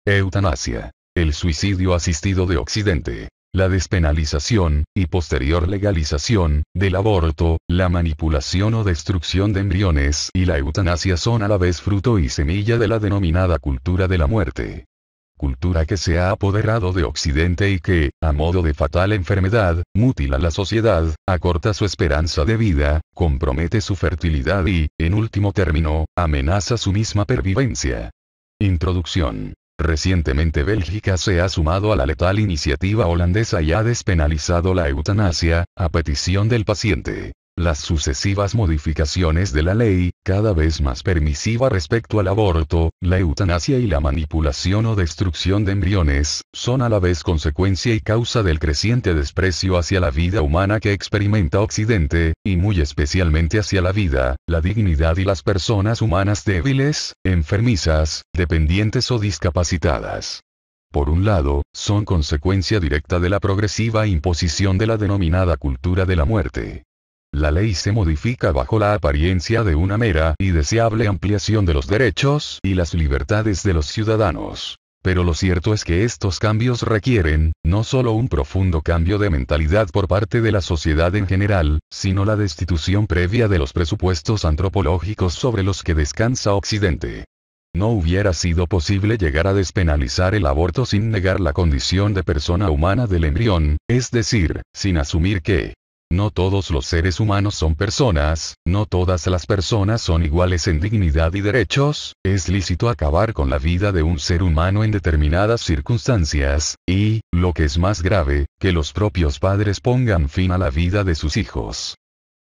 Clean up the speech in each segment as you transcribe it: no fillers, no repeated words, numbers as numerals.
Eutanasia. El suicidio asistido de Occidente. La despenalización, y posterior legalización, del aborto, la manipulación o destrucción de embriones y la eutanasia son a la vez fruto y semilla de la denominada cultura de la muerte. Cultura que se ha apoderado de Occidente y que, a modo de fatal enfermedad, mutila la sociedad, acorta su esperanza de vida, compromete su fertilidad y, en último término, amenaza su misma pervivencia. Introducción. Recientemente Bélgica se ha sumado a la letal iniciativa holandesa y ha despenalizado la eutanasia, a petición del paciente. Las sucesivas modificaciones de la ley, cada vez más permisiva respecto al aborto, la eutanasia y la manipulación o destrucción de embriones, son a la vez consecuencia y causa del creciente desprecio hacia la vida humana que experimenta Occidente, y muy especialmente hacia la vida, la dignidad y las personas humanas débiles, enfermizas, dependientes o discapacitadas. Por un lado, son consecuencia directa de la progresiva imposición de la denominada cultura de la muerte. La ley se modifica bajo la apariencia de una mera y deseable ampliación de los derechos y las libertades de los ciudadanos. Pero lo cierto es que estos cambios requieren, no solo un profundo cambio de mentalidad por parte de la sociedad en general, sino la destitución previa de los presupuestos antropológicos sobre los que descansa Occidente. No hubiera sido posible llegar a despenalizar el aborto sin negar la condición de persona humana del embrión, es decir, sin asumir que no todos los seres humanos son personas, no todas las personas son iguales en dignidad y derechos, es lícito acabar con la vida de un ser humano en determinadas circunstancias, y, lo que es más grave, que los propios padres pongan fin a la vida de sus hijos.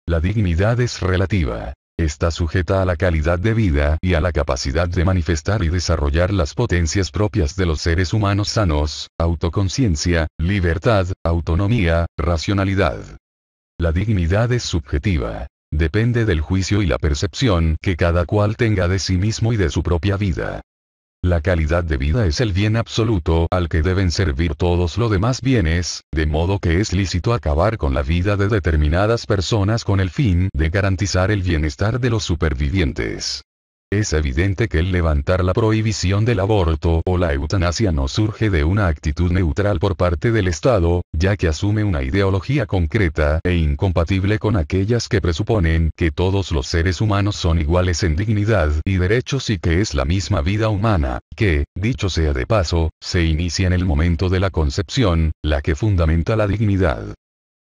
La dignidad es relativa. Está sujeta a la calidad de vida y a la capacidad de manifestar y desarrollar las potencias propias de los seres humanos sanos, autoconciencia, libertad, autonomía, racionalidad. La dignidad es subjetiva. Depende del juicio y la percepción que cada cual tenga de sí mismo y de su propia vida. La calidad de vida es el bien absoluto al que deben servir todos los demás bienes, de modo que es lícito acabar con la vida de determinadas personas con el fin de garantizar el bienestar de los supervivientes. Es evidente que el levantar la prohibición del aborto o la eutanasia no surge de una actitud neutral por parte del Estado, ya que asume una ideología concreta e incompatible con aquellas que presuponen que todos los seres humanos son iguales en dignidad y derechos y que es la misma vida humana, que, dicho sea de paso, se inicia en el momento de la concepción, la que fundamenta la dignidad.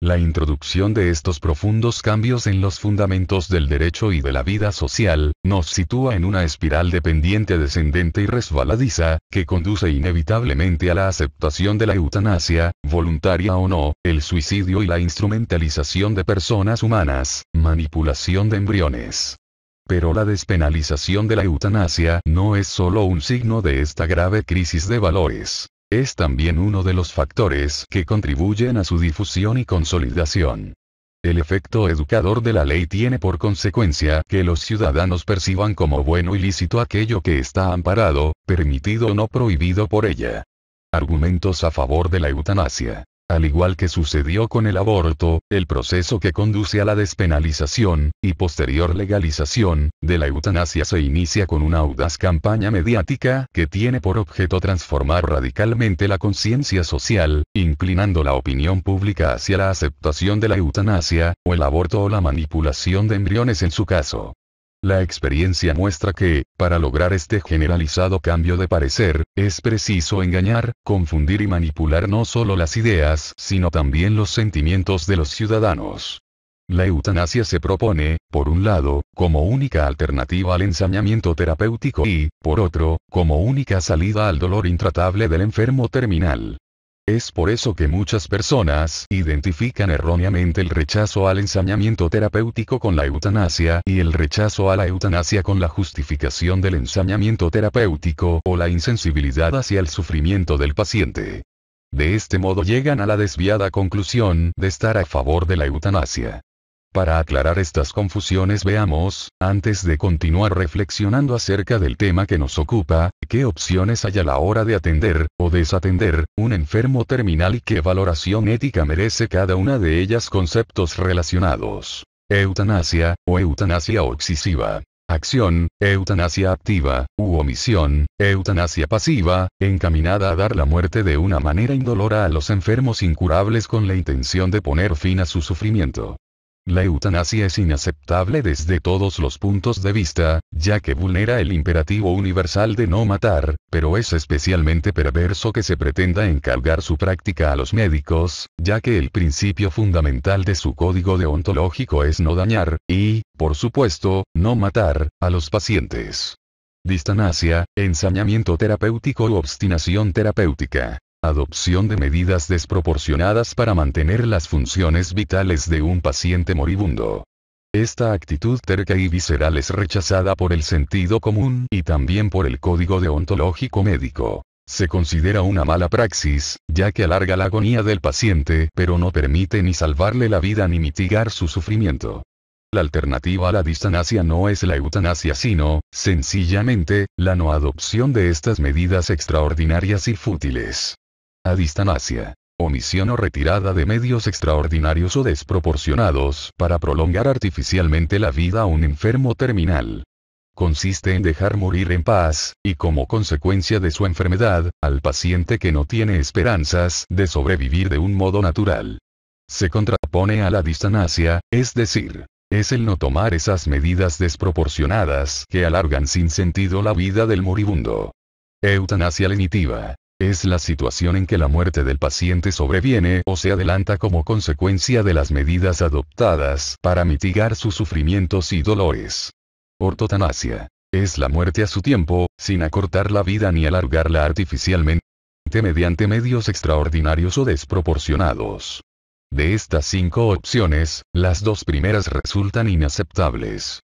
La introducción de estos profundos cambios en los fundamentos del derecho y de la vida social, nos sitúa en una espiral de pendiente descendente y resbaladiza, que conduce inevitablemente a la aceptación de la eutanasia, voluntaria o no, el suicidio y la instrumentalización de personas humanas, manipulación de embriones. Pero la despenalización de la eutanasia no es solo un signo de esta grave crisis de valores. Es también uno de los factores que contribuyen a su difusión y consolidación. El efecto educador de la ley tiene por consecuencia que los ciudadanos perciban como bueno y lícito aquello que está amparado, permitido o no prohibido por ella. Argumentos a favor de la eutanasia. Al igual que sucedió con el aborto, el proceso que conduce a la despenalización, y posterior legalización, de la eutanasia se inicia con una audaz campaña mediática que tiene por objeto transformar radicalmente la conciencia social, inclinando la opinión pública hacia la aceptación de la eutanasia, o el aborto o la manipulación de embriones en su caso. La experiencia muestra que, para lograr este generalizado cambio de parecer, es preciso engañar, confundir y manipular no solo las ideas, sino también los sentimientos de los ciudadanos. La eutanasia se propone, por un lado, como única alternativa al ensañamiento terapéutico y, por otro, como única salida al dolor intratable del enfermo terminal. Es por eso que muchas personas identifican erróneamente el rechazo al ensañamiento terapéutico con la eutanasia y el rechazo a la eutanasia con la justificación del ensañamiento terapéutico o la insensibilidad hacia el sufrimiento del paciente. De este modo llegan a la desviada conclusión de estar a favor de la eutanasia. Para aclarar estas confusiones veamos, antes de continuar reflexionando acerca del tema que nos ocupa, qué opciones hay a la hora de atender, o desatender, un enfermo terminal y qué valoración ética merece cada una de ellas. Conceptos relacionados. Eutanasia, o eutanasia excesiva. Acción, eutanasia activa, u omisión, eutanasia pasiva, encaminada a dar la muerte de una manera indolora a los enfermos incurables con la intención de poner fin a su sufrimiento. La eutanasia es inaceptable desde todos los puntos de vista, ya que vulnera el imperativo universal de no matar, pero es especialmente perverso que se pretenda encargar su práctica a los médicos, ya que el principio fundamental de su código deontológico es no dañar, y, por supuesto, no matar, a los pacientes. Distanasia, ensañamiento terapéutico u obstinación terapéutica. Adopción de medidas desproporcionadas para mantener las funciones vitales de un paciente moribundo. Esta actitud terca y visceral es rechazada por el sentido común y también por el código deontológico médico. Se considera una mala praxis, ya que alarga la agonía del paciente, pero no permite ni salvarle la vida ni mitigar su sufrimiento. La alternativa a la distanasia no es la eutanasia sino, sencillamente, la no adopción de estas medidas extraordinarias y fútiles. Adistanasia. Omisión o retirada de medios extraordinarios o desproporcionados para prolongar artificialmente la vida a un enfermo terminal. Consiste en dejar morir en paz, y como consecuencia de su enfermedad, al paciente que no tiene esperanzas de sobrevivir de un modo natural. Se contrapone a la distanasia, es decir, es el no tomar esas medidas desproporcionadas que alargan sin sentido la vida del moribundo. Eutanasia lenitiva. Es la situación en que la muerte del paciente sobreviene o se adelanta como consecuencia de las medidas adoptadas para mitigar sus sufrimientos y dolores. Ortotanasia. Es la muerte a su tiempo, sin acortar la vida ni alargarla artificialmente mediante medios extraordinarios o desproporcionados. De estas 5 opciones, las 2 primeras resultan inaceptables.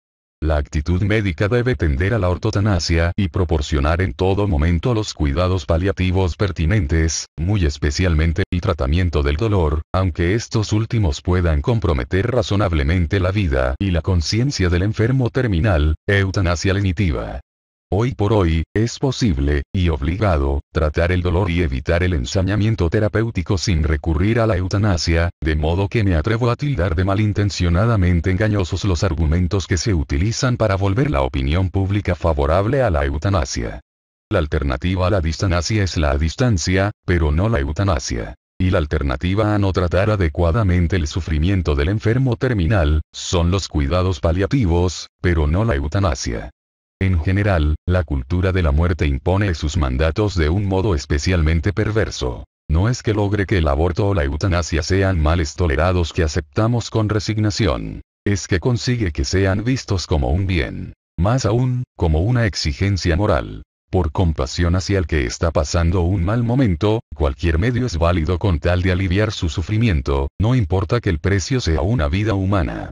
La actitud médica debe tender a la ortotanasia y proporcionar en todo momento los cuidados paliativos pertinentes, muy especialmente el tratamiento del dolor, aunque estos últimos puedan comprometer razonablemente la vida y la conciencia del enfermo terminal. Eutanasia lenitiva. Hoy por hoy, es posible, y obligado, tratar el dolor y evitar el ensañamiento terapéutico sin recurrir a la eutanasia, de modo que me atrevo a tildar de malintencionadamente engañosos los argumentos que se utilizan para volver la opinión pública favorable a la eutanasia. La alternativa a la distanasia es la adistancia, pero no la eutanasia. Y la alternativa a no tratar adecuadamente el sufrimiento del enfermo terminal, son los cuidados paliativos, pero no la eutanasia. En general, la cultura de la muerte impone sus mandatos de un modo especialmente perverso. No es que logre que el aborto o la eutanasia sean males tolerados que aceptamos con resignación. Es que consigue que sean vistos como un bien. Más aún, como una exigencia moral. Por compasión hacia el que está pasando un mal momento, cualquier medio es válido con tal de aliviar su sufrimiento, no importa que el precio sea una vida humana.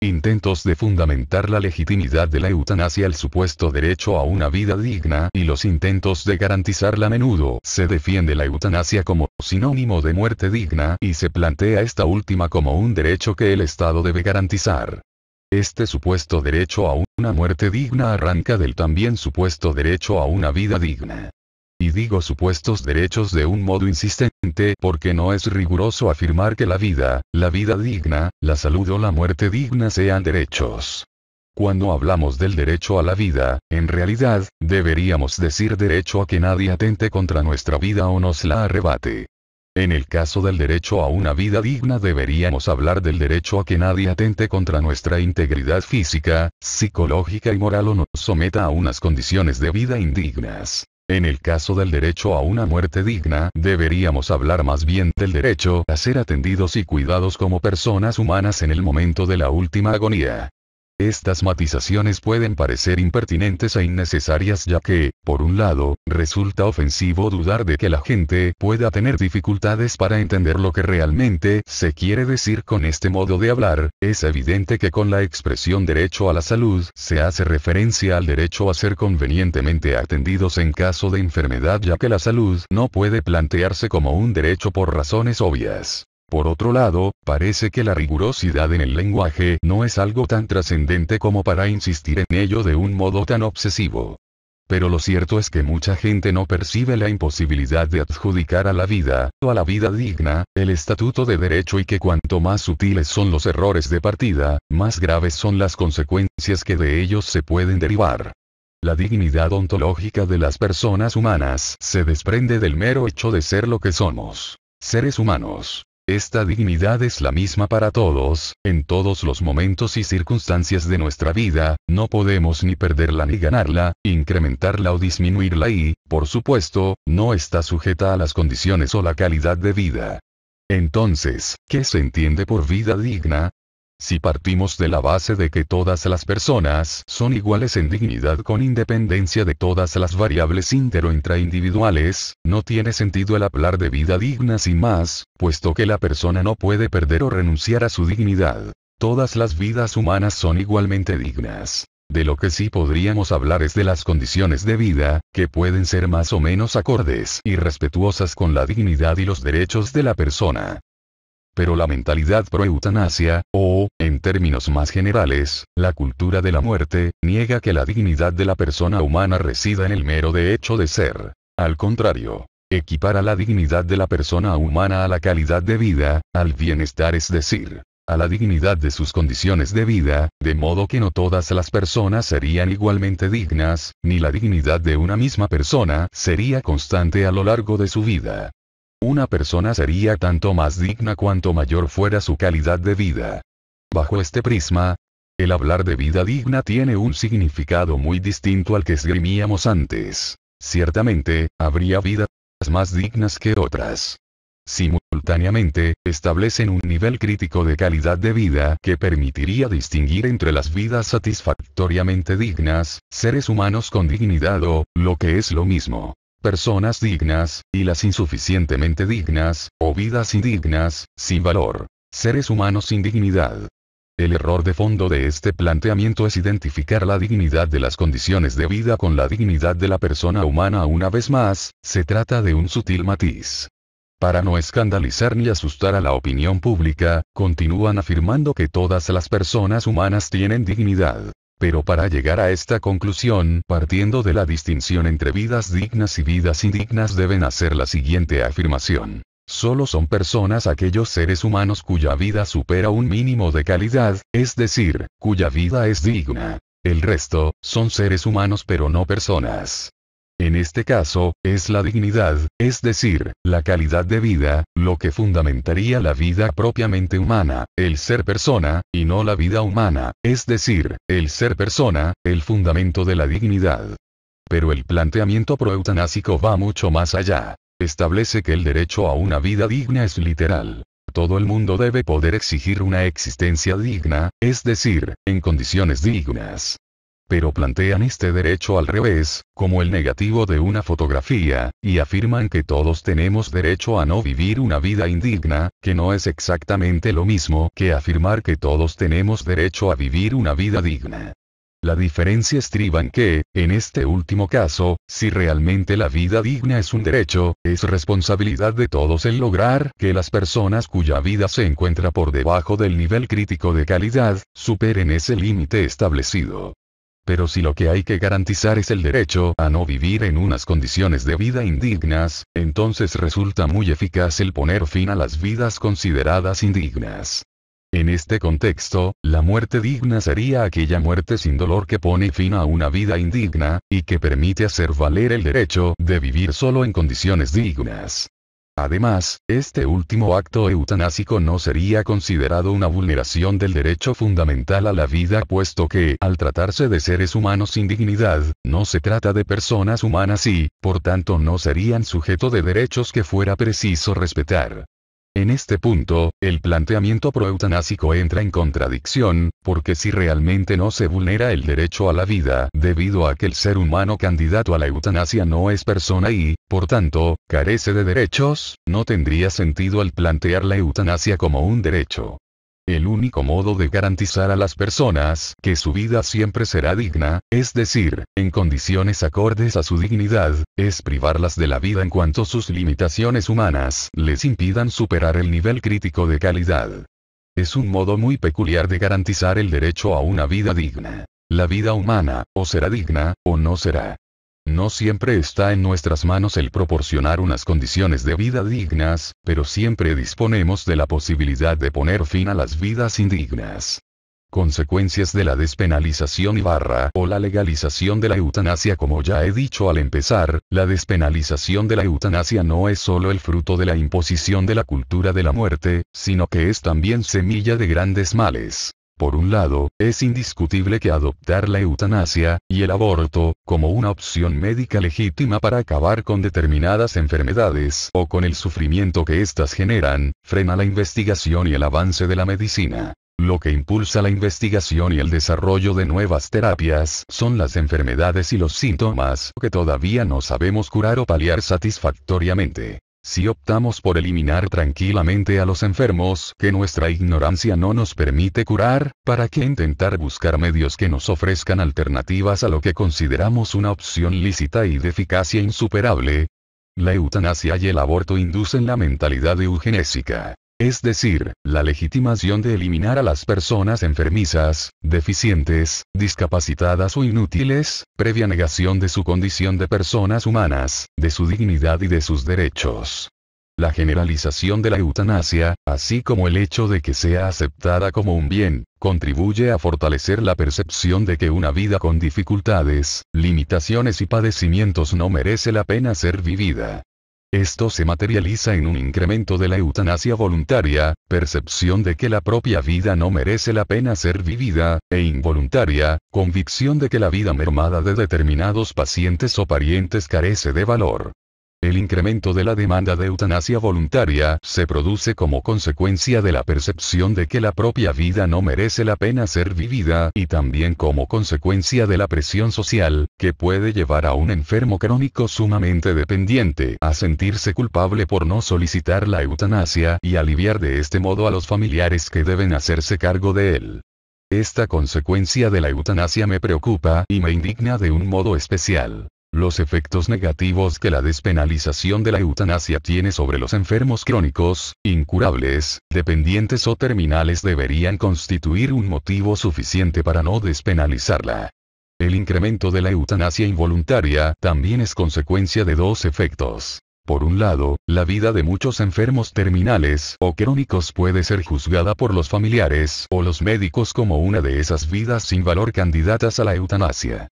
Intentos de fundamentar la legitimidad de la eutanasia al supuesto derecho a una vida digna y los intentos de garantizarla a menudo se defiende la eutanasia como sinónimo de muerte digna y se plantea esta última como un derecho que el Estado debe garantizar. Este supuesto derecho a una muerte digna arranca del también supuesto derecho a una vida digna. Y digo supuestos derechos de un modo insistente porque no es riguroso afirmar que la vida digna, la salud o la muerte digna sean derechos. Cuando hablamos del derecho a la vida, en realidad, deberíamos decir derecho a que nadie atente contra nuestra vida o nos la arrebate. En el caso del derecho a una vida digna deberíamos hablar del derecho a que nadie atente contra nuestra integridad física, psicológica y moral o nos someta a unas condiciones de vida indignas. En el caso del derecho a una muerte digna, deberíamos hablar más bien del derecho a ser atendidos y cuidados como personas humanas en el momento de la última agonía. Estas matizaciones pueden parecer impertinentes e innecesarias ya que, por un lado, resulta ofensivo dudar de que la gente pueda tener dificultades para entender lo que realmente se quiere decir con este modo de hablar. Es evidente que con la expresión derecho a la salud se hace referencia al derecho a ser convenientemente atendidos en caso de enfermedad ya que la salud no puede plantearse como un derecho por razones obvias. Por otro lado, parece que la rigurosidad en el lenguaje no es algo tan trascendente como para insistir en ello de un modo tan obsesivo. Pero lo cierto es que mucha gente no percibe la imposibilidad de adjudicar a la vida, o a la vida digna, el estatuto de derecho y que cuanto más sutiles son los errores de partida, más graves son las consecuencias que de ellos se pueden derivar. La dignidad ontológica de las personas humanas se desprende del mero hecho de ser lo que somos, seres humanos. Esta dignidad es la misma para todos, en todos los momentos y circunstancias de nuestra vida, no podemos ni perderla ni ganarla, incrementarla o disminuirla y, por supuesto, no está sujeta a las condiciones o la calidad de vida. Entonces, ¿qué se entiende por vida digna? Si partimos de la base de que todas las personas son iguales en dignidad con independencia de todas las variables intraindividuales, no tiene sentido el hablar de vida digna sin más, puesto que la persona no puede perder o renunciar a su dignidad. Todas las vidas humanas son igualmente dignas. De lo que sí podríamos hablar es de las condiciones de vida, que pueden ser más o menos acordes y respetuosas con la dignidad y los derechos de la persona. Pero la mentalidad pro-eutanasia, o, en términos más generales, la cultura de la muerte, niega que la dignidad de la persona humana resida en el mero de hecho de ser. Al contrario, equipara la dignidad de la persona humana a la calidad de vida, al bienestar, es decir, a la dignidad de sus condiciones de vida, de modo que no todas las personas serían igualmente dignas, ni la dignidad de una misma persona sería constante a lo largo de su vida. Una persona sería tanto más digna cuanto mayor fuera su calidad de vida. Bajo este prisma, el hablar de vida digna tiene un significado muy distinto al que esgrimíamos antes. Ciertamente, habría vidas más dignas que otras. Simultáneamente, establecen un nivel crítico de calidad de vida que permitiría distinguir entre las vidas satisfactoriamente dignas, seres humanos con dignidad o, lo que es lo mismo, personas dignas, y las insuficientemente dignas, o vidas indignas, sin valor, seres humanos sin dignidad. El error de fondo de este planteamiento es identificar la dignidad de las condiciones de vida con la dignidad de la persona humana. Una vez más, se trata de un sutil matiz. Para no escandalizar ni asustar a la opinión pública, continúan afirmando que todas las personas humanas tienen dignidad. Pero para llegar a esta conclusión, partiendo de la distinción entre vidas dignas y vidas indignas, deben hacer la siguiente afirmación. Solo son personas aquellos seres humanos cuya vida supera un mínimo de calidad, es decir, cuya vida es digna. El resto, son seres humanos pero no personas. En este caso, es la dignidad, es decir, la calidad de vida, lo que fundamentaría la vida propiamente humana, el ser persona, y no la vida humana, es decir, el ser persona, el fundamento de la dignidad. Pero el planteamiento proeutanásico va mucho más allá. Establece que el derecho a una vida digna es literal. Todo el mundo debe poder exigir una existencia digna, es decir, en condiciones dignas. Pero plantean este derecho al revés, como el negativo de una fotografía, y afirman que todos tenemos derecho a no vivir una vida indigna, que no es exactamente lo mismo que afirmar que todos tenemos derecho a vivir una vida digna. La diferencia estriba en que, en este último caso, si realmente la vida digna es un derecho, es responsabilidad de todos el lograr que las personas cuya vida se encuentra por debajo del nivel crítico de calidad, superen ese límite establecido. Pero si lo que hay que garantizar es el derecho a no vivir en unas condiciones de vida indignas, entonces resulta muy eficaz el poner fin a las vidas consideradas indignas. En este contexto, la muerte digna sería aquella muerte sin dolor que pone fin a una vida indigna, y que permite hacer valer el derecho de vivir solo en condiciones dignas. Además, este último acto eutanásico no sería considerado una vulneración del derecho fundamental a la vida, puesto que, al tratarse de seres humanos sin dignidad, no se trata de personas humanas y, por tanto, no serían sujeto de derechos que fuera preciso respetar. En este punto, el planteamiento proeutanásico entra en contradicción, porque si realmente no se vulnera el derecho a la vida, debido a que el ser humano candidato a la eutanasia no es persona y, por tanto, carece de derechos, no tendría sentido el plantear la eutanasia como un derecho. El único modo de garantizar a las personas que su vida siempre será digna, es decir, en condiciones acordes a su dignidad, es privarlas de la vida en cuanto sus limitaciones humanas les impidan superar el nivel crítico de calidad. Es un modo muy peculiar de garantizar el derecho a una vida digna. La vida humana, o será digna, o no será. No siempre está en nuestras manos el proporcionar unas condiciones de vida dignas, pero siempre disponemos de la posibilidad de poner fin a las vidas indignas. Consecuencias de la despenalización o la legalización de la eutanasia. Como ya he dicho al empezar, la despenalización de la eutanasia no es solo el fruto de la imposición de la cultura de la muerte, sino que es también semilla de grandes males. Por un lado, es indiscutible que adoptar la eutanasia, y el aborto, como una opción médica legítima para acabar con determinadas enfermedades o con el sufrimiento que éstas generan, frena la investigación y el avance de la medicina. Lo que impulsa la investigación y el desarrollo de nuevas terapias son las enfermedades y los síntomas que todavía no sabemos curar o paliar satisfactoriamente. Si optamos por eliminar tranquilamente a los enfermos que nuestra ignorancia no nos permite curar, ¿para qué intentar buscar medios que nos ofrezcan alternativas a lo que consideramos una opción lícita y de eficacia insuperable? La eutanasia y el aborto inducen la mentalidad eugenésica. Es decir, la legitimación de eliminar a las personas enfermizas, deficientes, discapacitadas o inútiles, previa negación de su condición de personas humanas, de su dignidad y de sus derechos. La generalización de la eutanasia, así como el hecho de que sea aceptada como un bien, contribuye a fortalecer la percepción de que una vida con dificultades, limitaciones y padecimientos no merece la pena ser vivida. Esto se materializa en un incremento de la eutanasia voluntaria, percepción de que la propia vida no merece la pena ser vivida, e involuntaria, convicción de que la vida mermada de determinados pacientes o parientes carece de valor. El incremento de la demanda de eutanasia voluntaria se produce como consecuencia de la percepción de que la propia vida no merece la pena ser vivida y también como consecuencia de la presión social, que puede llevar a un enfermo crónico sumamente dependiente a sentirse culpable por no solicitar la eutanasia y aliviar de este modo a los familiares que deben hacerse cargo de él. Esta consecuencia de la eutanasia me preocupa y me indigna de un modo especial. Los efectos negativos que la despenalización de la eutanasia tiene sobre los enfermos crónicos, incurables, dependientes o terminales deberían constituir un motivo suficiente para no despenalizarla. El incremento de la eutanasia involuntaria también es consecuencia de dos efectos. Por un lado, la vida de muchos enfermos terminales o crónicos puede ser juzgada por los familiares o los médicos como una de esas vidas sin valor candidatas a la eutanasia.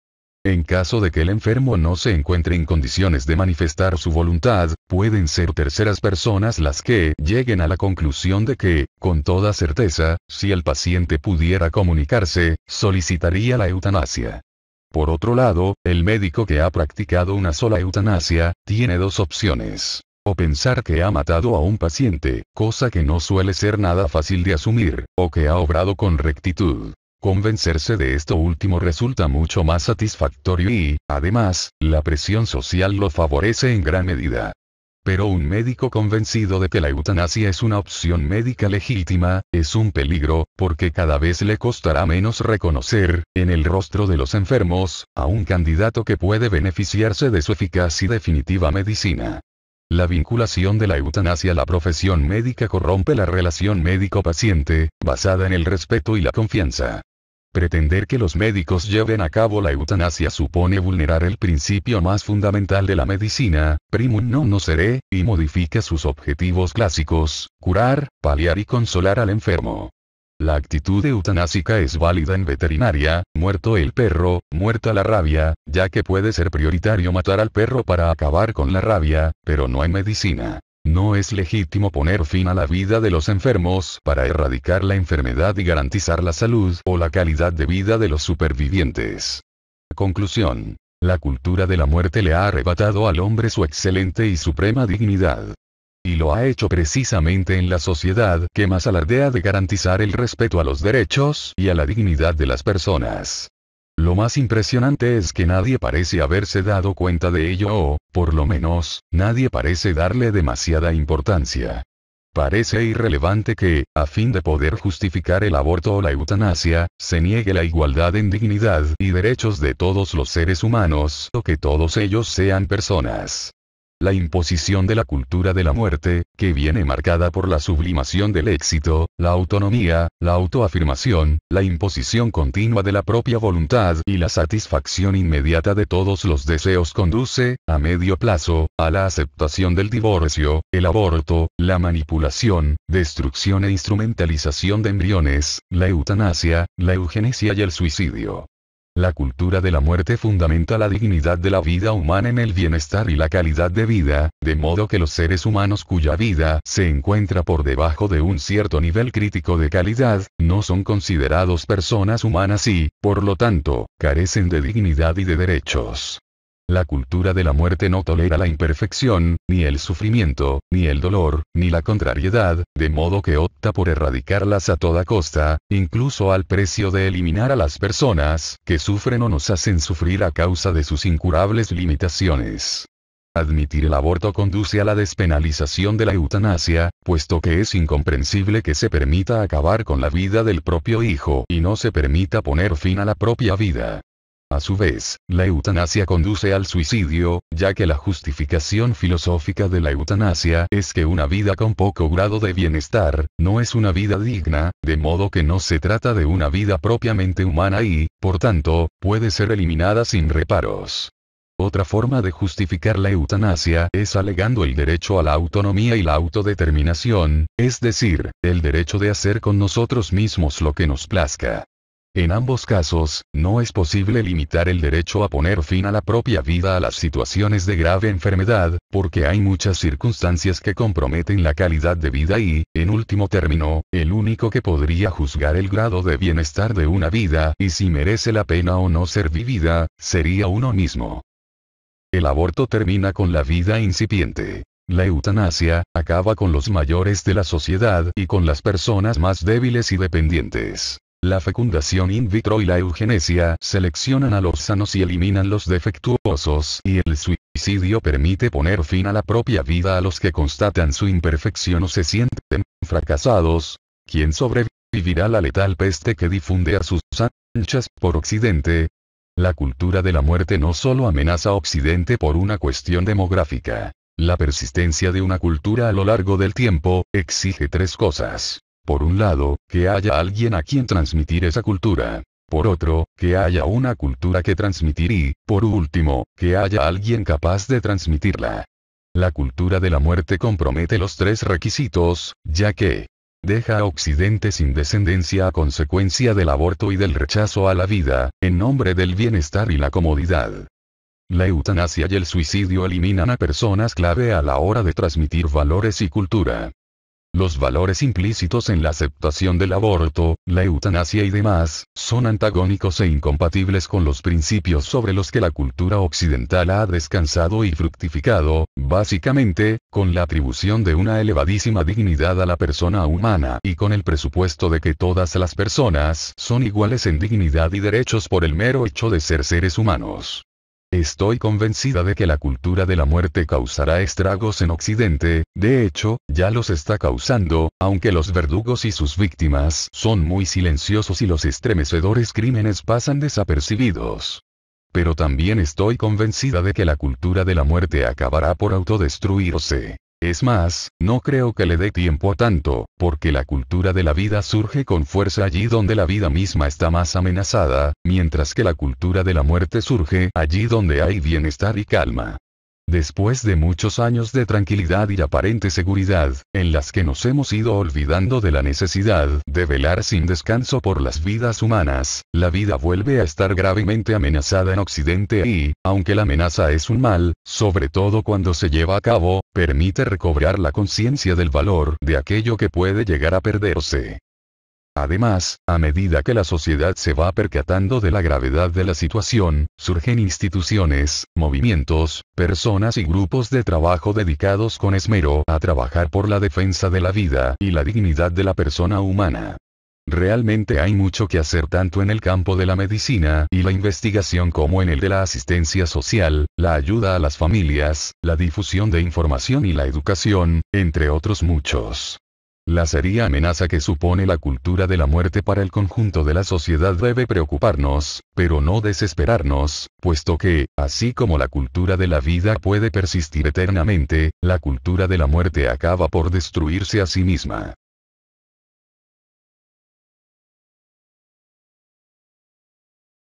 En caso de que el enfermo no se encuentre en condiciones de manifestar su voluntad, pueden ser terceras personas las que lleguen a la conclusión de que, con toda certeza, si el paciente pudiera comunicarse, solicitaría la eutanasia. Por otro lado, el médico que ha practicado una sola eutanasia, tiene dos opciones. O pensar que ha matado a un paciente, cosa que no suele ser nada fácil de asumir, o que ha obrado con rectitud. Convencerse de esto último resulta mucho más satisfactorio y, además, la presión social lo favorece en gran medida. Pero un médico convencido de que la eutanasia es una opción médica legítima, es un peligro, porque cada vez le costará menos reconocer, en el rostro de los enfermos, a un candidato que puede beneficiarse de su eficaz y definitiva medicina. La vinculación de la eutanasia a la profesión médica corrompe la relación médico-paciente, basada en el respeto y la confianza. Pretender que los médicos lleven a cabo la eutanasia supone vulnerar el principio más fundamental de la medicina, primum non nocere, y modifica sus objetivos clásicos, curar, paliar y consolar al enfermo. La actitud eutanásica es válida en veterinaria, muerto el perro, muerta la rabia, ya que puede ser prioritario matar al perro para acabar con la rabia, pero no en medicina. No es legítimo poner fin a la vida de los enfermos para erradicar la enfermedad y garantizar la salud o la calidad de vida de los supervivientes. Conclusión. La cultura de la muerte le ha arrebatado al hombre su excelente y suprema dignidad. Y lo ha hecho precisamente en la sociedad que más alardea de garantizar el respeto a los derechos y a la dignidad de las personas. Lo más impresionante es que nadie parece haberse dado cuenta de ello o, por lo menos, nadie parece darle demasiada importancia. Parece irrelevante que, a fin de poder justificar el aborto o la eutanasia, se niegue la igualdad en dignidad y derechos de todos los seres humanos o que todos ellos sean personas. La imposición de la cultura de la muerte, que viene marcada por la sublimación del éxito, la autonomía, la autoafirmación, la imposición continua de la propia voluntad y la satisfacción inmediata de todos los deseos conduce, a medio plazo, a la aceptación del divorcio, el aborto, la manipulación, destrucción e instrumentalización de embriones, la eutanasia, la eugenesia y el suicidio. La cultura de la muerte fundamenta la dignidad de la vida humana en el bienestar y la calidad de vida, de modo que los seres humanos cuya vida se encuentra por debajo de un cierto nivel crítico de calidad, no son considerados personas humanas y, por lo tanto, carecen de dignidad y de derechos. La cultura de la muerte no tolera la imperfección, ni el sufrimiento, ni el dolor, ni la contrariedad, de modo que opta por erradicarlas a toda costa, incluso al precio de eliminar a las personas que sufren o nos hacen sufrir a causa de sus incurables limitaciones. Admitir el aborto conduce a la despenalización de la eutanasia, puesto que es incomprensible que se permita acabar con la vida del propio hijo y no se permita poner fin a la propia vida. A su vez, la eutanasia conduce al suicidio, ya que la justificación filosófica de la eutanasia es que una vida con poco grado de bienestar, no es una vida digna, de modo que no se trata de una vida propiamente humana y, por tanto, puede ser eliminada sin reparos. Otra forma de justificar la eutanasia es alegando el derecho a la autonomía y la autodeterminación, es decir, el derecho de hacer con nosotros mismos lo que nos plazca. En ambos casos, no es posible limitar el derecho a poner fin a la propia vida a las situaciones de grave enfermedad, porque hay muchas circunstancias que comprometen la calidad de vida y, en último término, el único que podría juzgar el grado de bienestar de una vida y si merece la pena o no ser vivida, sería uno mismo. El aborto termina con la vida incipiente. La eutanasia acaba con los mayores de la sociedad y con las personas más débiles y dependientes. La fecundación in vitro y la eugenesia seleccionan a los sanos y eliminan los defectuosos, y el suicidio permite poner fin a la propia vida a los que constatan su imperfección o se sienten fracasados. ¿Quién sobrevivirá a la letal peste que difunde a sus anchas por Occidente? La cultura de la muerte no solo amenaza a Occidente por una cuestión demográfica. La persistencia de una cultura a lo largo del tiempo exige tres cosas. Por un lado, que haya alguien a quien transmitir esa cultura. Por otro, que haya una cultura que transmitir y, por último, que haya alguien capaz de transmitirla. La cultura de la muerte compromete los tres requisitos, ya que deja a Occidente sin descendencia a consecuencia del aborto y del rechazo a la vida, en nombre del bienestar y la comodidad. La eutanasia y el suicidio eliminan a personas clave a la hora de transmitir valores y cultura. Los valores implícitos en la aceptación del aborto, la eutanasia y demás, son antagónicos e incompatibles con los principios sobre los que la cultura occidental ha descansado y fructificado, básicamente, con la atribución de una elevadísima dignidad a la persona humana y con el presupuesto de que todas las personas son iguales en dignidad y derechos por el mero hecho de ser seres humanos. Estoy convencida de que la cultura de la muerte causará estragos en Occidente, de hecho, ya los está causando, aunque los verdugos y sus víctimas son muy silenciosos y los estremecedores crímenes pasan desapercibidos. Pero también estoy convencida de que la cultura de la muerte acabará por autodestruirse. Es más, no creo que le dé tiempo a tanto, porque la cultura de la vida surge con fuerza allí donde la vida misma está más amenazada, mientras que la cultura de la muerte surge allí donde hay bienestar y calma. Después de muchos años de tranquilidad y aparente seguridad, en las que nos hemos ido olvidando de la necesidad de velar sin descanso por las vidas humanas, la vida vuelve a estar gravemente amenazada en Occidente y, aunque la amenaza es un mal, sobre todo cuando se lleva a cabo, permite recobrar la conciencia del valor de aquello que puede llegar a perderse. Además, a medida que la sociedad se va percatando de la gravedad de la situación, surgen instituciones, movimientos, personas y grupos de trabajo dedicados con esmero a trabajar por la defensa de la vida y la dignidad de la persona humana. Realmente hay mucho que hacer tanto en el campo de la medicina y la investigación como en el de la asistencia social, la ayuda a las familias, la difusión de información y la educación, entre otros muchos. La seria amenaza que supone la cultura de la muerte para el conjunto de la sociedad debe preocuparnos, pero no desesperarnos, puesto que, así como la cultura de la vida puede persistir eternamente, la cultura de la muerte acaba por destruirse a sí misma.